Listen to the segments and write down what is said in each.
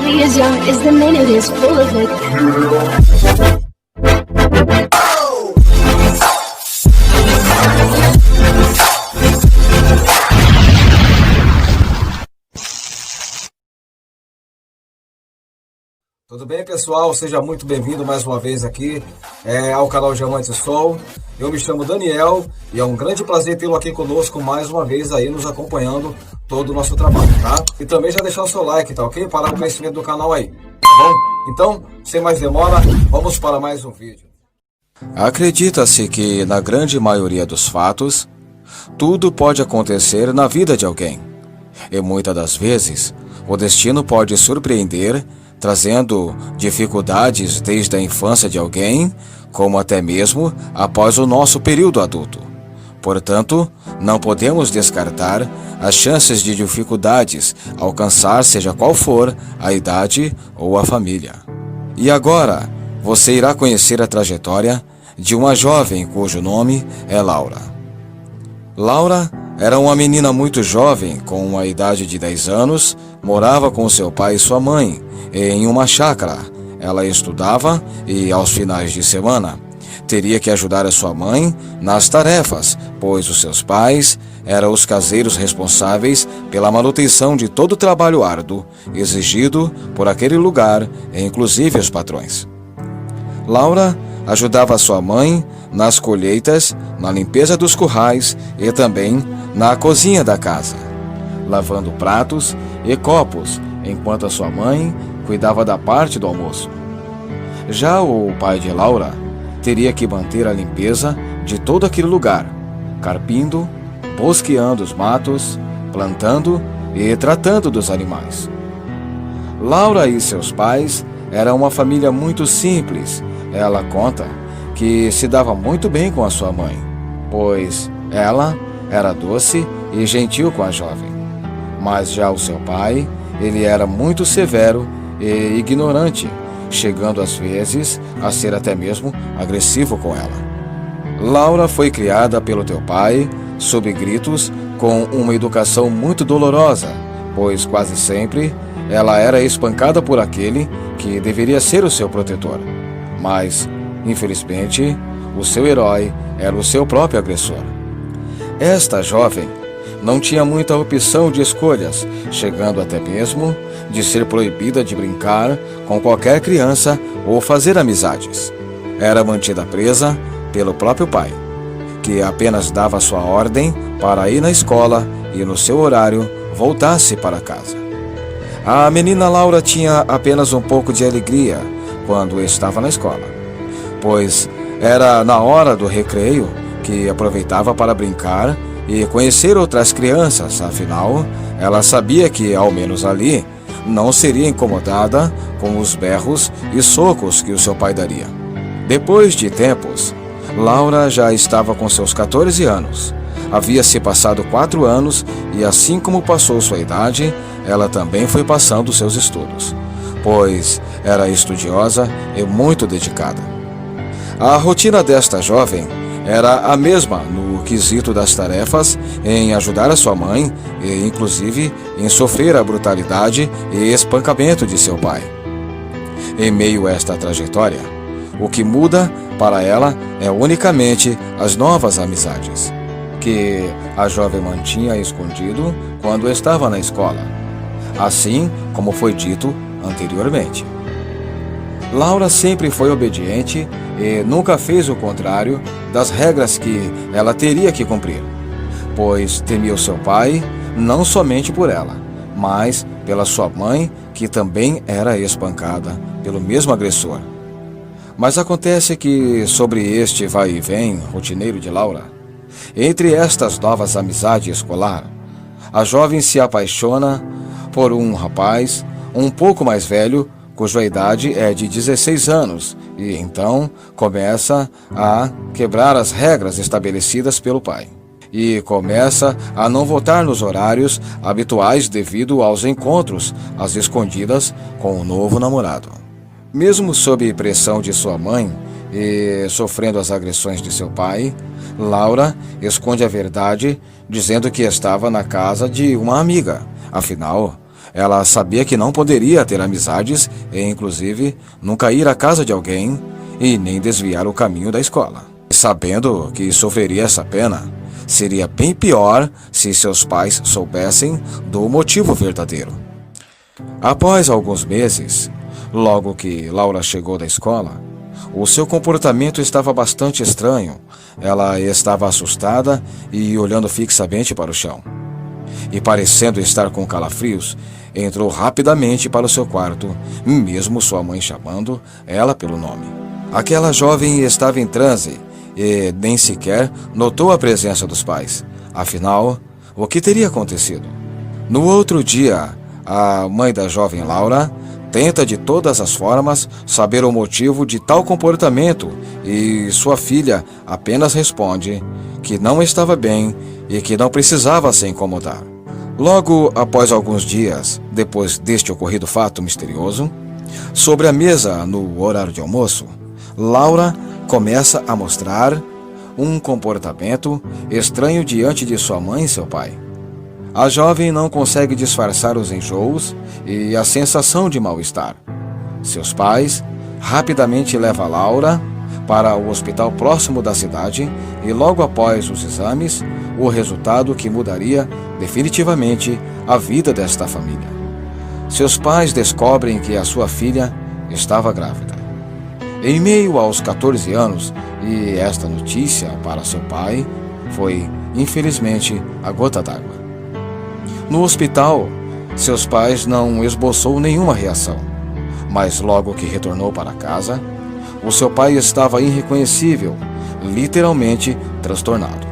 be as young as the minute is full of it. Tudo bem, pessoal? Seja muito bem-vindo mais uma vez aqui ao canal Diamante Sol. Eu me chamo Daniel e é um grande prazer tê-lo aqui conosco mais uma vez aí nos acompanhando todo o nosso trabalho, tá? E também já deixar o seu like, tá ok? Para o crescimento do canal aí, tá bom? Então, sem mais demora, vamos para mais um vídeo. Acredita-se que, na grande maioria dos fatos, tudo pode acontecer na vida de alguém. E muitas das vezes, o destino pode surpreender, trazendo dificuldades desde a infância de alguém, como até mesmo após o nosso período adulto. Portanto, não podemos descartar as chances de dificuldades alcançar seja qual for a idade ou a família. E agora, você irá conhecer a trajetória de uma jovem cujo nome é Laura. Laura era uma menina muito jovem, com a idade de 10 anos, morava com seu pai e sua mãe em uma chácara. Ela estudava e, aos finais de semana, teria que ajudar a sua mãe nas tarefas, pois os seus pais eram os caseiros responsáveis pela manutenção de todo o trabalho árduo exigido por aquele lugar, inclusive os patrões. Laura ajudava sua mãe nas colheitas, na limpeza dos currais e também na cozinha da casa, lavando pratos e copos, enquanto a sua mãe cuidava da parte do almoço. Já o pai de Laura teria que manter a limpeza de todo aquele lugar, carpindo, bosqueando os matos, plantando e tratando dos animais. Laura e seus pais eram uma família muito simples. Ela conta que se dava muito bem com a sua mãe, pois ela era doce e gentil com a jovem. Mas já o seu pai, ele era muito severo e ignorante, chegando às vezes a ser até mesmo agressivo com ela. Laura foi criada pelo teu pai sob gritos, com uma educação muito dolorosa, pois quase sempre ela era espancada por aquele que deveria ser o seu protetor. Mas, infelizmente, o seu herói era o seu próprio agressor. Esta jovem não tinha muita opção de escolhas, chegando até mesmo de ser proibida de brincar com qualquer criança ou fazer amizades. Era mantida presa pelo próprio pai, que apenas dava sua ordem para ir na escola e no seu horário voltasse para casa. A menina Laura tinha apenas um pouco de alegria quando estava na escola, pois era na hora do recreio que aproveitava para brincar e conhecer outras crianças. Afinal, ela sabia que, ao menos ali, não seria incomodada com os berros e socos que o seu pai daria. Depois de tempos, Laura já estava com seus 14 anos. Havia-se passado 4 anos e, assim como passou sua idade, ela também foi passando seus estudos, pois era estudiosa e muito dedicada. A rotina desta jovem era a mesma no quesito das tarefas, em ajudar a sua mãe e, inclusive, em sofrer a brutalidade e espancamento de seu pai. Em meio a esta trajetória, o que muda para ela é unicamente as novas amizades, que a jovem mantinha escondido quando estava na escola, assim como foi dito anteriormente. Laura sempre foi obediente e nunca fez o contrário das regras que ela teria que cumprir, pois temia o seu pai não somente por ela, mas pela sua mãe, que também era espancada pelo mesmo agressor. Mas acontece que, sobre este vai e vem rotineiro de Laura, entre estas novas amizades escolar, a jovem se apaixona por um rapaz um pouco mais velho, cuja idade é de 16 anos, e então começa a quebrar as regras estabelecidas pelo pai. E começa a não voltar nos horários habituais devido aos encontros às escondidas com o novo namorado. Mesmo sob pressão de sua mãe e sofrendo as agressões de seu pai, Laura esconde a verdade, dizendo que estava na casa de uma amiga. Afinal, Ela sabia que não poderia ter amizades e, inclusive, nunca ir à casa de alguém e nem desviar o caminho da escola. Sabendo que sofreria essa pena, seria bem pior se seus pais soubessem do motivo verdadeiro. Após alguns meses, logo que Laura chegou da escola, o seu comportamento estava bastante estranho. Ela estava assustada e olhando fixamente para o chão. E parecendo estar com calafrios, entrou rapidamente para o seu quarto, mesmo sua mãe chamando ela pelo nome. Aquela jovem estava em transe e nem sequer notou a presença dos pais. Afinal, o que teria acontecido? No outro dia, a mãe da jovem Laura tenta de todas as formas saber o motivo de tal comportamento e sua filha apenas responde que não estava bem e que não precisava se incomodar. Logo após alguns dias, depois deste ocorrido fato misterioso, sobre a mesa no horário de almoço, Laura começa a mostrar um comportamento estranho diante de sua mãe e seu pai. A jovem não consegue disfarçar os enjoos e a sensação de mal-estar. Seus pais rapidamente levam Laura para o hospital próximo da cidade e logo após os exames, o resultado que mudaria definitivamente a vida desta família. Seus pais descobrem que a sua filha estava grávida. Em meio aos 14 anos, e esta notícia para seu pai foi, infelizmente, a gota d'água. No hospital, seus pais não esboçou nenhuma reação, mas logo que retornou para casa, o seu pai estava irreconhecível, literalmente transtornado.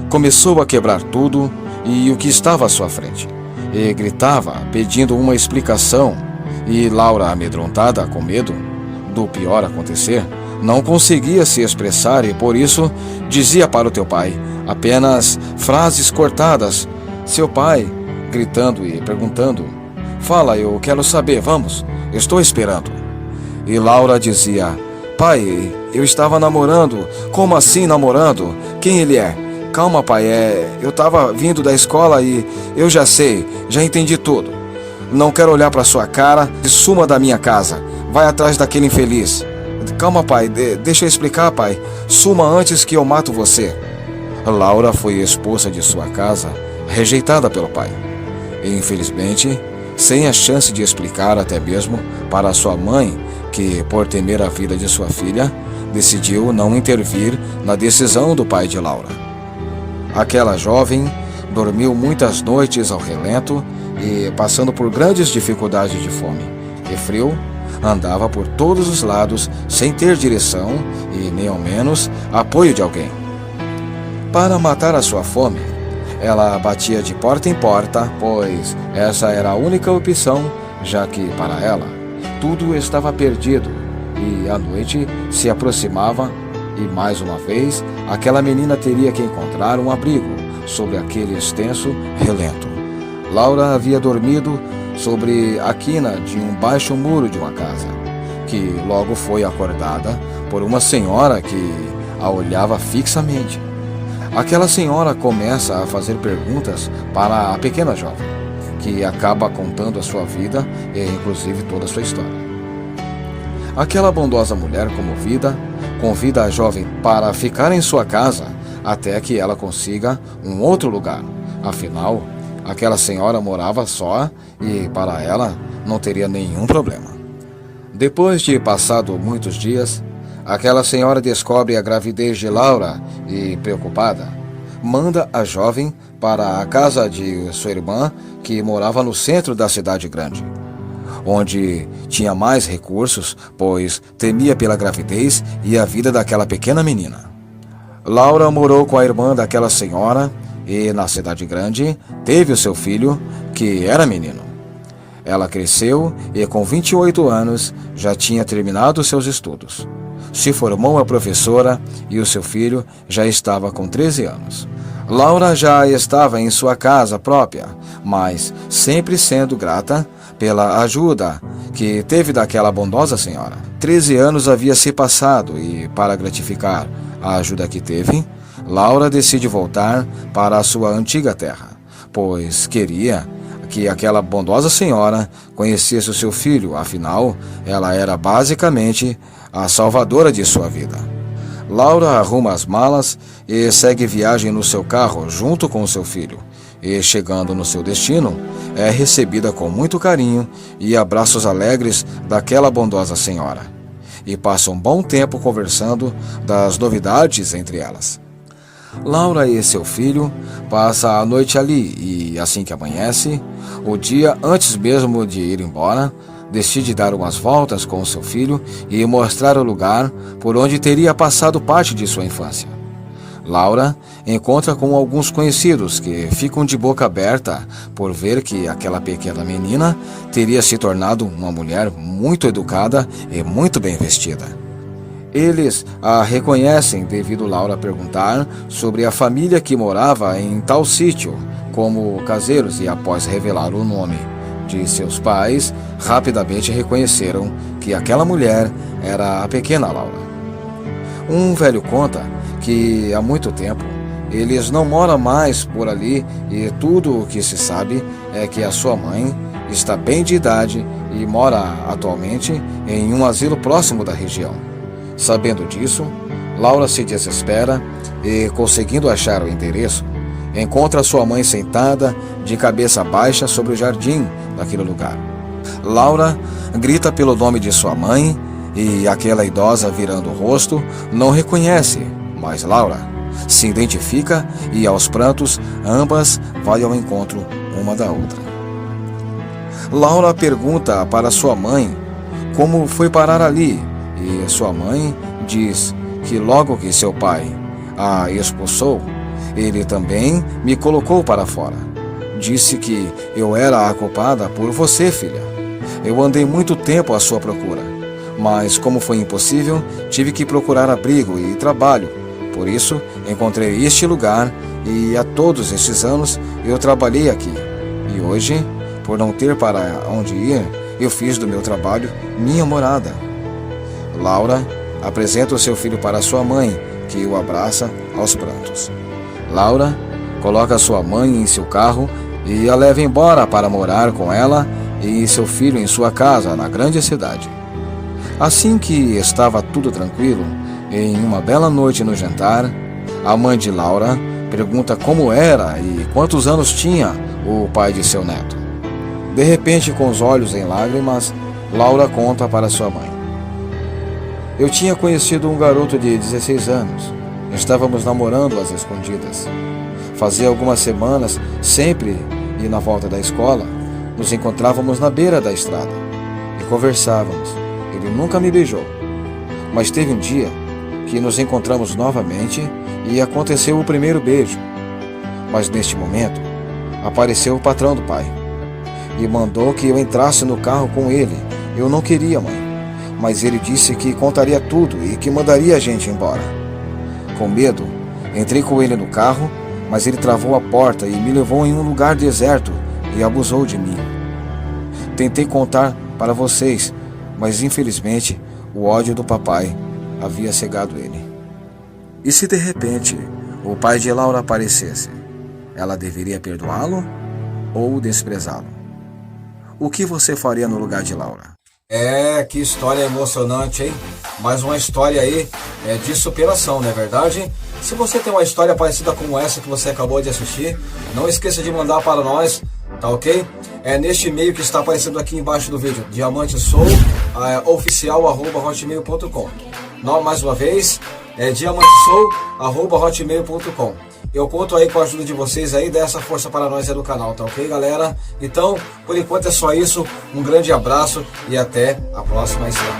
Começou a quebrar tudo e o que estava à sua frente, e gritava pedindo uma explicação, e Laura, amedrontada com medo do pior acontecer, não conseguia se expressar e por isso dizia para o teu pai apenas frases cortadas. Seu pai, gritando e perguntando: "Fala, eu quero saber, vamos, estou esperando." E Laura dizia: "Pai, eu estava namorando." "Como assim namorando? Quem ele é?" "Calma, pai, eu estava vindo da escola e eu já sei, já entendi tudo. Não quero olhar para sua cara e suma da minha casa. Vai atrás daquele infeliz." "Calma, pai, deixa eu explicar, pai. Suma antes que eu mato você." Laura foi expulsa de sua casa, rejeitada pelo pai. E, infelizmente, sem a chance de explicar até mesmo para sua mãe que, por temer a vida de sua filha, decidiu não intervir na decisão do pai de Laura. Aquela jovem dormiu muitas noites ao relento e, passando por grandes dificuldades de fome e frio, andava por todos os lados sem ter direção e nem ao menos apoio de alguém. Para matar a sua fome, ela batia de porta em porta, pois essa era a única opção, já que, para ela, tudo estava perdido e a noite se aproximava e, mais uma vez, aquela menina teria que encontrar um abrigo sobre aquele extenso relento. Laura havia dormido sobre a quina de um baixo muro de uma casa, que logo foi acordada por uma senhora que a olhava fixamente. Aquela senhora começa a fazer perguntas para a pequena jovem, que acaba contando a sua vida e inclusive toda a sua história. Aquela bondosa mulher comovida convida a jovem para ficar em sua casa até que ela consiga um outro lugar. Afinal, aquela senhora morava só e para ela não teria nenhum problema. Depois de passado muitos dias, aquela senhora descobre a gravidez de Laura e, preocupada, manda a jovem para a casa de sua irmã, que morava no centro da cidade grande, onde tinha mais recursos, pois temia pela gravidez e a vida daquela pequena menina. Laura morou com a irmã daquela senhora e, na cidade grande, teve o seu filho, que era menino. Ela cresceu e, com 28 anos, já tinha terminado seus estudos. Se formou a professora e o seu filho já estava com 13 anos. Laura já estava em sua casa própria, mas sempre sendo grata pela ajuda que teve daquela bondosa senhora. 13 anos havia se passado e, para gratificar a ajuda que teve, Laura decide voltar para a sua antiga terra, pois queria que aquela bondosa senhora conhecesse o seu filho, afinal, ela era basicamente a salvadora de sua vida. Laura arruma as malas e segue viagem no seu carro junto com o seu filho. E, chegando no seu destino, é recebida com muito carinho e abraços alegres daquela bondosa senhora. E passa um bom tempo conversando das novidades entre elas. Laura e seu filho passam a noite ali e, assim que amanhece, o dia antes mesmo de ir embora, decide dar umas voltas com seu filho e mostrar o lugar por onde teria passado parte de sua infância. Laura encontra com alguns conhecidos que ficam de boca aberta por ver que aquela pequena menina teria se tornado uma mulher muito educada e muito bem vestida. Eles a reconhecem devido Laura perguntar sobre a família que morava em tal sítio, como caseiros, e após revelar o nome de seus pais, rapidamente reconheceram que aquela mulher era a pequena Laura. Um velho conta que há muito tempo eles não moram mais por ali e tudo o que se sabe é que a sua mãe está bem de idade e mora atualmente em um asilo próximo da região. Sabendo disso, Laura se desespera e, conseguindo achar o endereço, encontra sua mãe sentada de cabeça baixa sobre o jardim daquele lugar. Laura grita pelo nome de sua mãe e aquela idosa, virando o rosto, não reconhece, mas Laura se identifica e, aos prantos, ambas vão ao encontro uma da outra. Laura pergunta para sua mãe como foi parar ali e sua mãe diz que logo que seu pai a expulsou, ele também me colocou para fora. Disse que eu era a culpada por você, filha. Eu andei muito tempo à sua procura, mas como foi impossível, tive que procurar abrigo e trabalho. Por isso, encontrei este lugar e há todos estes anos eu trabalhei aqui. E hoje, por não ter para onde ir, eu fiz do meu trabalho minha morada. Laura apresenta o seu filho para sua mãe, que o abraça aos prantos. Laura coloca sua mãe em seu carro e a leva embora para morar com ela e seu filho em sua casa na grande cidade. Assim que estava tudo tranquilo, em uma bela noite no jantar, a mãe de Laura pergunta como era e quantos anos tinha o pai de seu neto. De repente, com os olhos em lágrimas, Laura conta para sua mãe: eu tinha conhecido um garoto de 16 anos. Estávamos namorando às escondidas. Fazia algumas semanas, sempre e na volta da escola, nos encontrávamos na beira da estrada e conversávamos. Ele nunca me beijou, mas teve um dia que nos encontramos novamente e aconteceu o primeiro beijo. Mas neste momento, apareceu o patrão do pai e mandou que eu entrasse no carro com ele. Eu não queria, mãe, mas ele disse que contaria tudo e que mandaria a gente embora. Com medo, entrei com ele no carro, mas ele travou a porta e me levou em um lugar deserto e abusou de mim. Tentei contar para vocês, mas infelizmente o ódio do papai havia cegado ele. E se de repente o pai de Laura aparecesse, ela deveria perdoá-lo ou desprezá-lo? O que você faria no lugar de Laura? Que história emocionante, hein? Mais uma história aí de superação, não é verdade? Se você tem uma história parecida com essa que você acabou de assistir, não esqueça de mandar para nós, tá ok? Neste e-mail que está aparecendo aqui embaixo do vídeo, diamantesoul@hotmail.com. Mais uma vez, diamantesoul@hotmail.com. Eu conto aí com a ajuda de vocês aí, dá essa força para nós aí do canal, tá ok, galera? Então, por enquanto é só isso, um grande abraço e até a próxima história.